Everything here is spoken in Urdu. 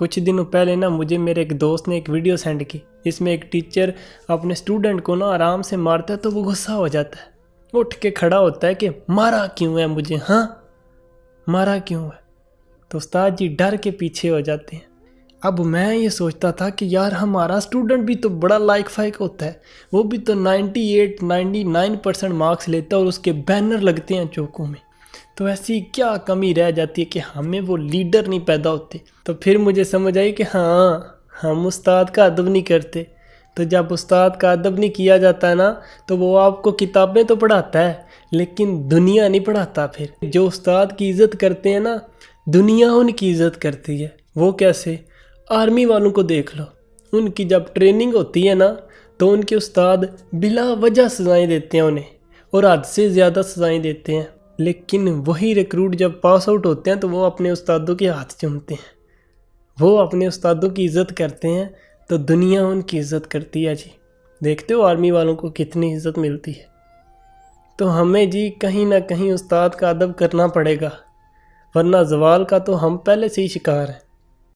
کچھ دنوں پہلے نا مجھے میرے ایک دوست نے ایک ویڈیو سینڈ کی، جس میں ایک ٹیچر اپنے اسٹوڈنٹ کو نا آرام سے مارتا ہے تو وہ غصہ ہو جاتا ہے، اٹھ کے کھڑا ہوتا ہے کہ مارا کیوں ہے مجھے، ہاں مارا کیوں ہے؟ تو استاد جی ڈر کے پیچھے ہو جاتے ہیں۔ اب میں یہ سوچتا تھا کہ یار ہمارا اسٹوڈنٹ بھی تو بڑا لائق فائق ہوتا ہے، وہ بھی تو 98-99% مارکس لیتا ہے اور اس کے بینر لگتے ہیں چوکوں میں، تو ایسی کیا کمی رہ جاتی ہے کہ ہمیں وہ لیڈر نہیں پیدا ہوتے؟ تو پھر مجھے سمجھ آئی کہ ہاں ہم استاد کا ادب نہیں کرتے۔ تو جب استاد کا ادب نہیں کیا جاتا ہے نا تو وہ آپ کو کتابیں تو پڑھاتا ہے لیکن دنیا نہیں پڑھاتا۔ پھر جو استاد کی عزت کرتے ہیں نا دنیا ان کی عزت کرتی ہے۔ وہ کیسے؟ آرمی والوں کو دیکھ لو، ان کی جب ٹریننگ ہوتی ہے نا تو ان کے استاد بلا وجہ سزائیں دیتے ہیں انہیں، اور حد سے زیادہ سزائیں دیتے ہیں، لیکن وہی ریکروٹ جب پاس آؤٹ ہوتے ہیں تو وہ اپنے استادوں کے ہاتھ چومتے ہیں، وہ اپنے استادوں کی عزت کرتے ہیں تو دنیا ان کی عزت کرتی ہے۔ جی دیکھتے ہو آرمی والوں کو کتنی عزت ملتی ہے۔ تو ہمیں جی کہیں نہ کہیں استاد کا ادب کرنا پڑے گا، ورنہ زوال کا تو ہم پہلے سے ہی شکار ہیں۔